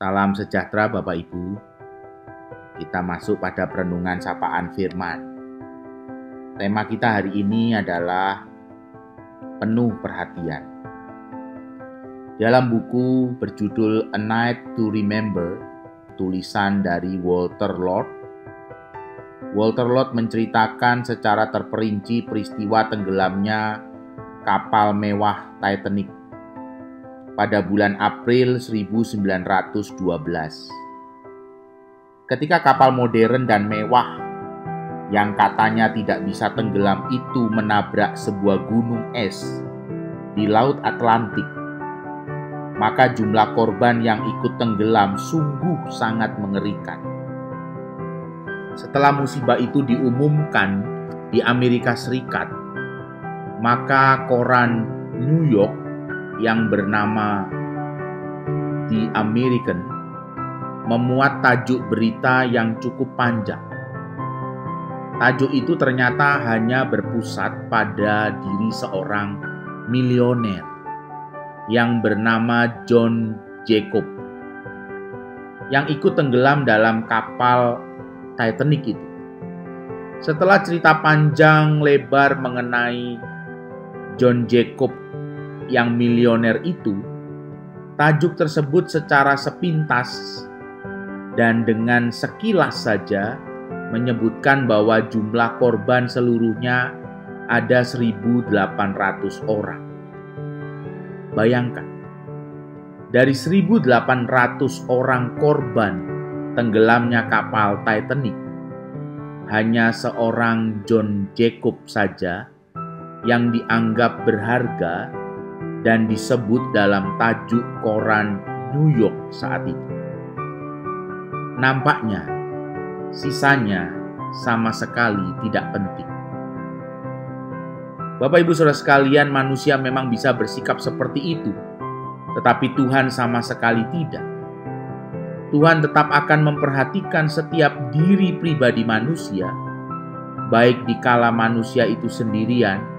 Salam sejahtera Bapak Ibu. Kita masuk pada perenungan sapaan firman. Tema kita hari ini adalah penuh perhatian. Dalam buku berjudul A Night to Remember, tulisan dari Walter Lord menceritakan secara terperinci peristiwa tenggelamnya kapal mewah Titanic pada bulan April 1912. Ketika kapal modern dan mewah yang katanya tidak bisa tenggelam itu menabrak sebuah gunung es di Laut Atlantik, maka jumlah korban yang ikut tenggelam sungguh sangat mengerikan. Setelah musibah itu diumumkan di Amerika Serikat, maka koran New York yang bernama The American memuat tajuk berita yang cukup panjang. Tajuk itu ternyata hanya berpusat pada diri seorang milioner yang bernama John Jacob yang ikut tenggelam dalam kapal Titanic itu. Setelah cerita panjang lebar mengenai John Jacob yang milioner itu, tajuk tersebut secara sepintas dan dengan sekilas saja menyebutkan bahwa jumlah korban seluruhnya ada 1.800 orang. Bayangkan, dari 1.800 orang korban tenggelamnya kapal Titanic, hanya seorang John Jacob saja yang dianggap berharga dan disebut dalam tajuk koran New York saat itu. Nampaknya, sisanya sama sekali tidak penting. Bapak Ibu Saudara sekalian, manusia memang bisa bersikap seperti itu, tetapi Tuhan sama sekali tidak. Tuhan tetap akan memperhatikan setiap diri pribadi manusia, baik dikala manusia itu sendirian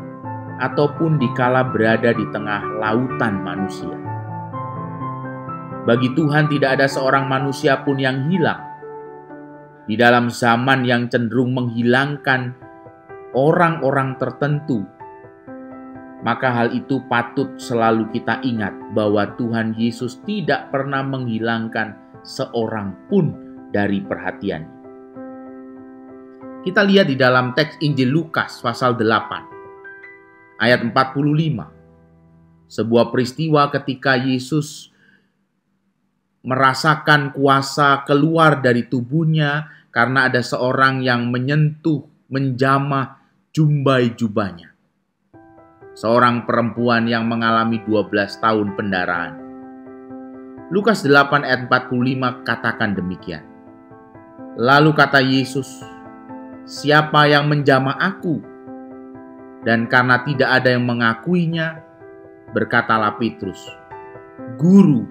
ataupun dikala berada di tengah lautan manusia. Bagi Tuhan tidak ada seorang manusia pun yang hilang. Di dalam zaman yang cenderung menghilangkan orang-orang tertentu, maka hal itu patut selalu kita ingat bahwa Tuhan Yesus tidak pernah menghilangkan seorang pun dari perhatian. Kita lihat di dalam teks Injil Lukas pasal 8 ayat 45. Sebuah peristiwa ketika Yesus merasakan kuasa keluar dari tubuhnya karena ada seorang yang menjamah jumbai jubahnya. Seorang perempuan yang mengalami 12 tahun pendarahan. Lukas 8 ayat 45 katakan demikian. Lalu kata Yesus, "Siapa yang menjamah aku?" Dan karena tidak ada yang mengakuinya, berkatalah Petrus, "Guru,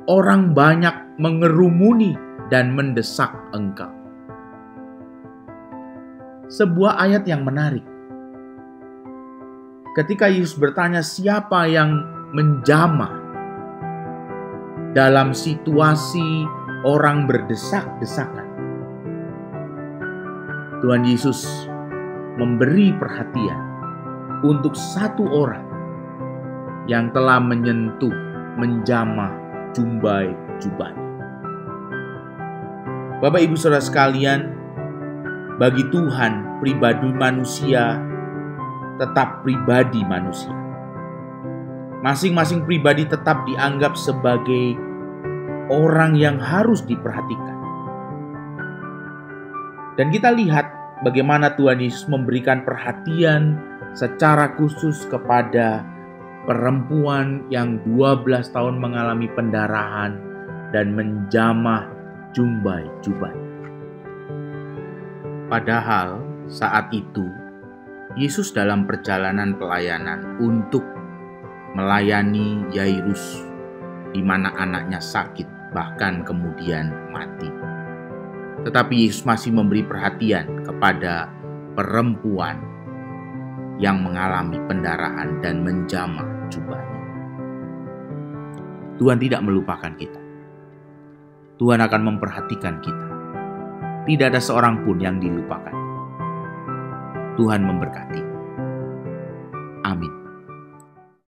orang banyak mengerumuni dan mendesak engkau." Sebuah ayat yang menarik. Ketika Yesus bertanya siapa yang menjamah dalam situasi orang berdesak-desakan, Tuhan Yesus memberi perhatian untuk satu orang yang telah menjamah jumbai jubahnya. Bapak Ibu Saudara sekalian, bagi Tuhan pribadi manusia tetap pribadi manusia. Masing-masing pribadi tetap dianggap sebagai orang yang harus diperhatikan. Dan kita lihat bagaimana Tuhan Yesus memberikan perhatian secara khusus kepada perempuan yang 12 tahun mengalami pendarahan dan menjamah jumbai jubahnya. Padahal saat itu Yesus dalam perjalanan pelayanan untuk melayani Yairus, di mana anaknya sakit bahkan kemudian mati. Tetapi Yesus masih memberi perhatian kepada perempuan yang mengalami pendarahan dan menjamah jubahnya. Tuhan tidak melupakan kita. Tuhan akan memperhatikan kita. Tidak ada seorang pun yang dilupakan. Tuhan memberkati.